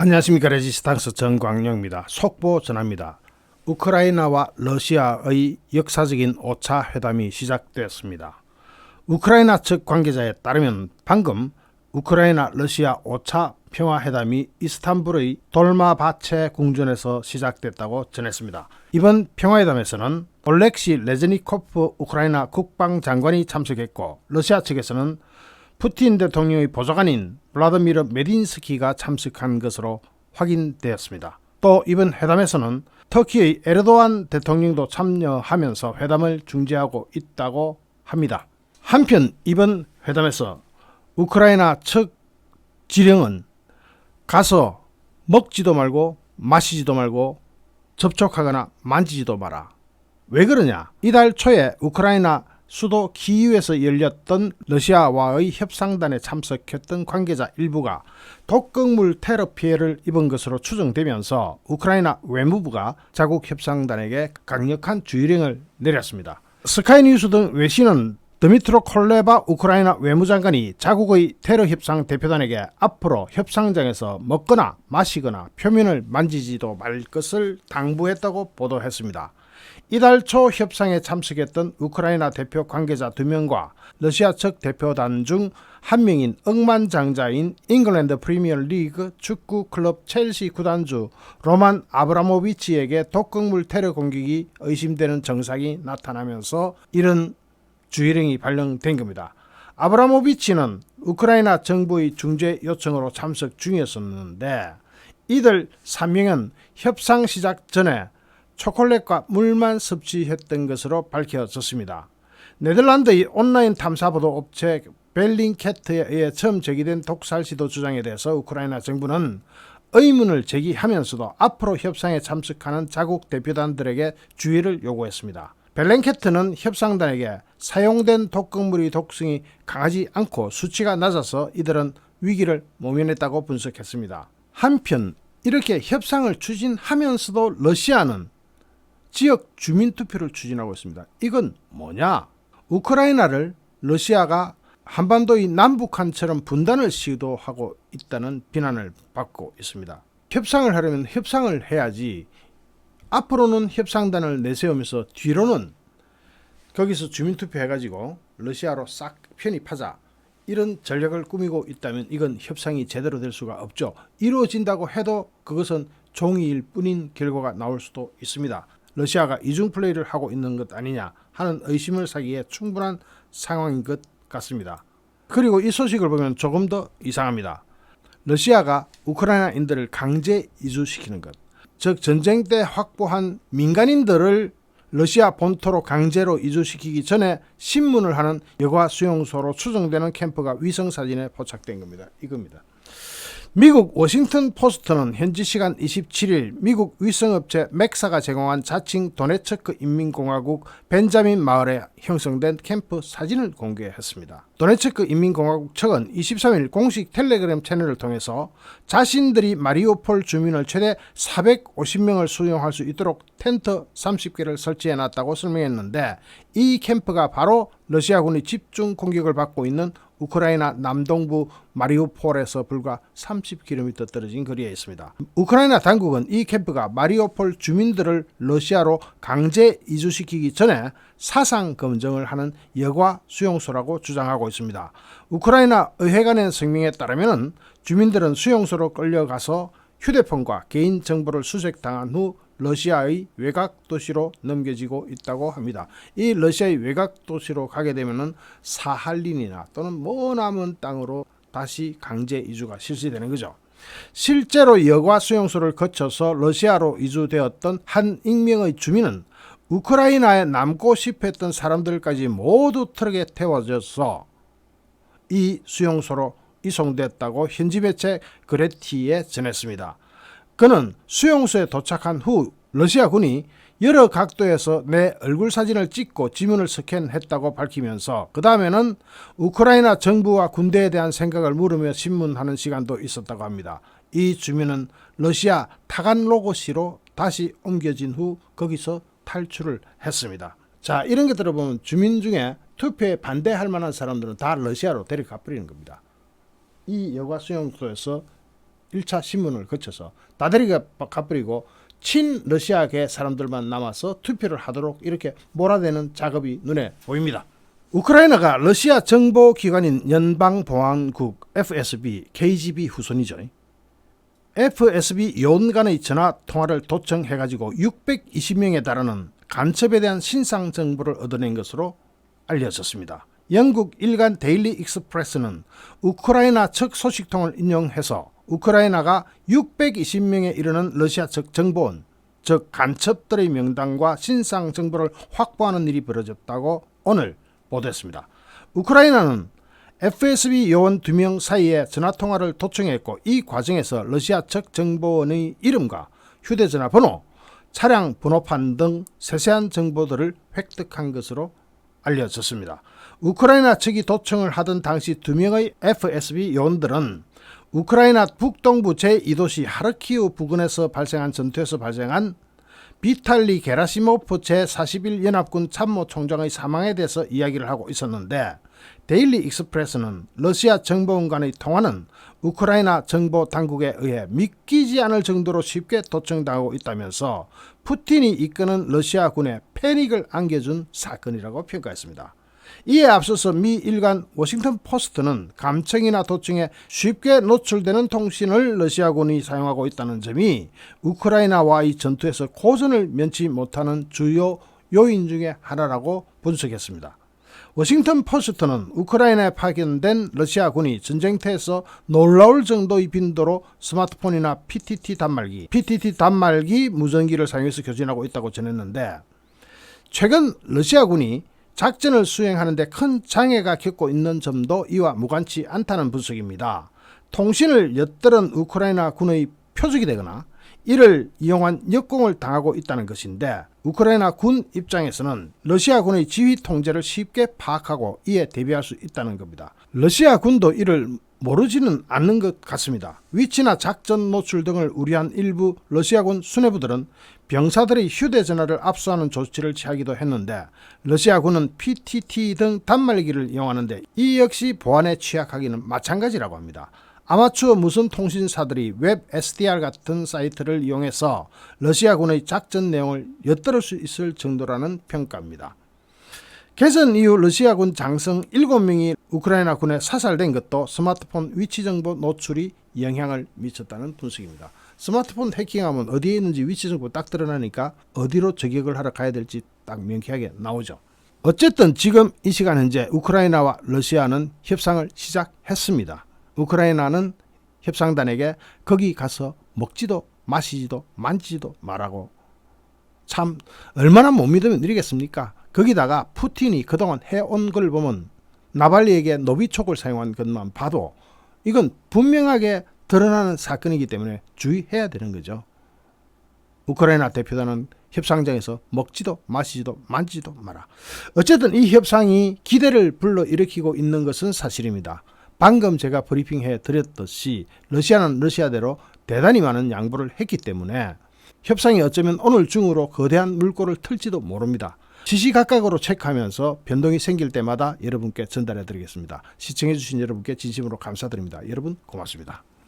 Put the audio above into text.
안녕하십니까. 레지스탕스 정광영입니다. 속보 전합니다. 우크라이나와 러시아의 역사적인 5차 회담이 시작되었습니다. 우크라이나 측 관계자에 따르면 방금 우크라이나 러시아 5차 평화회담이 이스탄불의 돌마바체 궁전에서 시작됐다고 전했습니다. 이번 평화회담에서는 올렉시 레즈니코프 우크라이나 국방장관이 참석했고, 러시아 측에서는 푸틴 대통령의 보좌관인 블라드미르 메딘스키가 참석한 것으로 확인되었습니다. 또 이번 회담에서는 터키의 에르도안 대통령도 참여하면서 회담을 중재하고 있다고 합니다. 한편 이번 회담에서 우크라이나 측 지령은 가서 먹지도 말고 마시지도 말고 접촉하거나 만지지도 마라. 왜 그러냐? 이달 초에 우크라이나 수도 키이우에서 열렸던 러시아와의 협상단에 참석했던 관계자 일부가 독극물 테러 피해를 입은 것으로 추정되면서 우크라이나 외무부가 자국 협상단에게 강력한 주의령을 내렸습니다. 스카이뉴스 등 외신은 드미트로 콜레바 우크라이나 외무장관이 자국의 테러 협상 대표단에게 앞으로 협상장에서 먹거나 마시거나 표면을 만지지도 말 것을 당부했다고 보도했습니다. 이달 초 협상에 참석했던 우크라이나 대표 관계자 2명과 러시아 측 대표단 중 한 명인 억만장자인 잉글랜드 프리미어리그 축구 클럽 첼시 구단주 로만 아브라모비치에게 독극물 테러 공격이 의심되는 증상이 나타나면서 이런 주의령이 발령된 겁니다. 아브라모비치는 우크라이나 정부의 중재 요청으로 참석 중이었었는데, 이들 3명은 협상 시작 전에 초콜릿과 물만 섭취했던 것으로 밝혀졌습니다. 네덜란드의 온라인 탐사보도 업체 벨링캐트에 의해 처음 제기된 독살 시도 주장에 대해서 우크라이나 정부는 의문을 제기하면서도 앞으로 협상에 참석하는 자국 대표단들에게 주의를 요구했습니다. 벨링캐트는 협상단에게 사용된 독극물의 독성이 강하지 않고 수치가 낮아서 이들은 위기를 모면했다고 분석했습니다. 한편 이렇게 협상을 추진하면서도 러시아는 지역 주민투표를 추진하고 있습니다. 이건 뭐냐? 우크라이나를 러시아가 한반도의 남북한처럼 분단을 시도하고 있다는 비난을 받고 있습니다. 협상을 하려면 협상을 해야지, 앞으로는 협상단을 내세우면서 뒤로는 거기서 주민투표 해가지고 러시아로 싹 편입하자, 이런 전략을 꾸미고 있다면 이건 협상이 제대로 될 수가 없죠. 이루어진다고 해도 그것은 종이일 뿐인 결과가 나올 수도 있습니다. 러시아가 이중 플레이를 하고 있는 것 아니냐 하는 의심을 사기에 충분한 상황인 것 같습니다. 그리고 이 소식을 보면 조금 더 이상합니다. 러시아가 우크라이나인들을 강제 이주시키는 것, 즉 전쟁 때 확보한 민간인들을 러시아 본토로 강제로 이주시키기 전에 신문을 하는 여가 수용소로 추정되는 캠프가 위성사진에 포착된 겁니다. 이겁니다. 미국 워싱턴 포스트는 현지 시간 27일 미국 위성업체 맥사가 제공한 자칭 도네츠크 인민공화국 벤자민 마을에 형성된 캠프 사진을 공개했습니다. 도네츠크 인민공화국 측은 23일 공식 텔레그램 채널을 통해서 자신들이 마리우폴 주민을 최대 450명을 수용할 수 있도록 텐트 30개를 설치해놨다고 설명했는데, 이 캠프가 바로 러시아군의 집중 공격을 받고 있는 우크라이나 남동부 마리우폴에서 불과 30km 떨어진 거리에 있습니다. 우크라이나 당국은 이 캠프가 마리우폴 주민들을 러시아로 강제 이주시키기 전에 사상 검증을 하는 여과 수용소라고 주장하고 있습니다. 우크라이나 의회가 낸声明에 따르면 주민들은 수용소로 끌려가서 휴대폰과 개인정보를 수색당한 후 러시아의 외곽 도시로 넘겨지고 있다고 합니다. 이 러시아의 외곽 도시로 가게 되면은 사할린이나 또는 머나먼 땅으로 다시 강제 이주가 실시되는 거죠. 실제로 여과 수용소를 거쳐서 러시아로 이주되었던 한 익명의 주민은 우크라이나에 남고 싶어 했던 사람들까지 모두 트럭에 태워져서 이 수용소로 이송됐다고 현지 매체 그레티에 전했습니다. 그는 수용소에 도착한 후 러시아군이 여러 각도에서 내 얼굴 사진을 찍고 지문을 스캔했다고 밝히면서 그 다음에는 우크라이나 정부와 군대에 대한 생각을 물으며 신문하는 시간도 있었다고 합니다. 이 주민은 러시아 타간로그시로 다시 옮겨진 후 거기서 탈출을 했습니다. 자, 이런 게 들어보면 주민 중에 투표에 반대할 만한 사람들은 다 러시아로 데려가 버리는 겁니다. 이 여가 수용소에서 1차 신문을 거쳐서 다대리가 가버리고 친러시아계 사람들만 남아서 투표를 하도록 이렇게 몰아대는 작업이 눈에 보입니다. 우크라이나가 러시아 정보기관인 연방보안국 FSB, KGB 후손이죠. FSB 요원 간의 전화 통화를 도청해가지고 620명에 달하는 간첩에 대한 신상 정보를 얻어낸 것으로 알려졌습니다. 영국 일간 데일리 익스프레스는 우크라이나 측 소식통을 인용해서 우크라이나가 620명에 이르는 러시아 측 정보원, 즉 간첩들의 명단과 신상 정보를 확보하는 일이 벌어졌다고 오늘 보도했습니다. 우크라이나는 FSB 요원 2명 사이에 전화통화를 도청했고 이 과정에서 러시아 측 정보원의 이름과 휴대전화 번호, 차량 번호판 등 세세한 정보들을 획득한 것으로 알려졌습니다. 우크라이나 측이 도청을 하던 당시 2명의 FSB 요원들은 우크라이나 북동부 제2도시 하르키우 부근에서 발생한 전투에서 발생한 비탈리 게라시모프 제41 연합군 참모총장의 사망에 대해서 이야기를 하고 있었는데 데일리 익스프레스는 러시아 정보원 간의 통화는 우크라이나 정보 당국에 의해 믿기지 않을 정도로 쉽게 도청당하고 있다면서 푸틴이 이끄는 러시아군에 패닉을 안겨준 사건이라고 평가했습니다. 이에 앞서서 미 일간 워싱턴 포스트는 감청이나 도청에 쉽게 노출되는 통신을 러시아군이 사용하고 있다는 점이 우크라이나와의 전투에서 고전을 면치 못하는 주요 요인 중에 하나라고 분석했습니다. 워싱턴 포스트는 우크라이나에 파견된 러시아군이 전쟁터에서 놀라울 정도의 빈도로 스마트폰이나 PTT 단말기 무전기를 사용해서 교진하고 있다고 전했는데 최근 러시아군이 작전을 수행하는 데 큰 장애가 겪고 있는 점도 이와 무관치 않다는 분석입니다. 통신을 엿들은 우크라이나 군의 표적이 되거나 이를 이용한 역공을 당하고 있다는 것인데 우크라이나 군 입장에서는 러시아군의 지휘 통제를 쉽게 파악하고 이에 대비할 수 있다는 겁니다. 러시아 군도 이를 모르지는 않는 것 같습니다. 위치나 작전 노출 등을 우려한 일부 러시아군 수뇌부들은 병사들의 휴대전화를 압수하는 조치를 취하기도 했는데 러시아군은 PTT 등 단말기를 이용하는데 이 역시 보안에 취약하기는 마찬가지라고 합니다. 아마추어 무선 통신사들이 웹 SDR 같은 사이트를 이용해서 러시아군의 작전 내용을 엿들을 수 있을 정도라는 평가입니다. 개전 이후 러시아군 장성 7명이 우크라이나 군에 사살된 것도 스마트폰 위치 정보 노출이 영향을 미쳤다는 분석입니다. 스마트폰 해킹하면 어디에 있는지 위치 정보 딱 드러나니까 어디로 저격을 하러 가야 될지 딱 명쾌하게 나오죠. 어쨌든 지금 이 시간 현재 우크라이나와 러시아는 협상을 시작했습니다. 우크라이나는 협상단에게 거기 가서 먹지도 마시지도 만지지도 말라고 참 얼마나 못 믿으면 이러겠습니까? 거기다가 푸틴이 그동안 해온 걸 보면 나발리에게 노비촉을 사용한 것만 봐도 이건 분명하게 드러나는 사건이기 때문에 주의해야 되는 거죠. 우크라이나 대표단은 협상장에서 먹지도 마시지도 만지지도 마라. 어쨌든 이 협상이 기대를 불러일으키고 있는 것은 사실입니다. 방금 제가 브리핑해 드렸듯이 러시아는 러시아대로 대단히 많은 양보를 했기 때문에 협상이 어쩌면 오늘 중으로 거대한 물꼬를 틀지도 모릅니다. 시시각각으로 체크하면서 변동이 생길 때마다 여러분께 전달해 드리겠습니다. 시청해 주신 여러분께 진심으로 감사드립니다. 여러분 고맙습니다.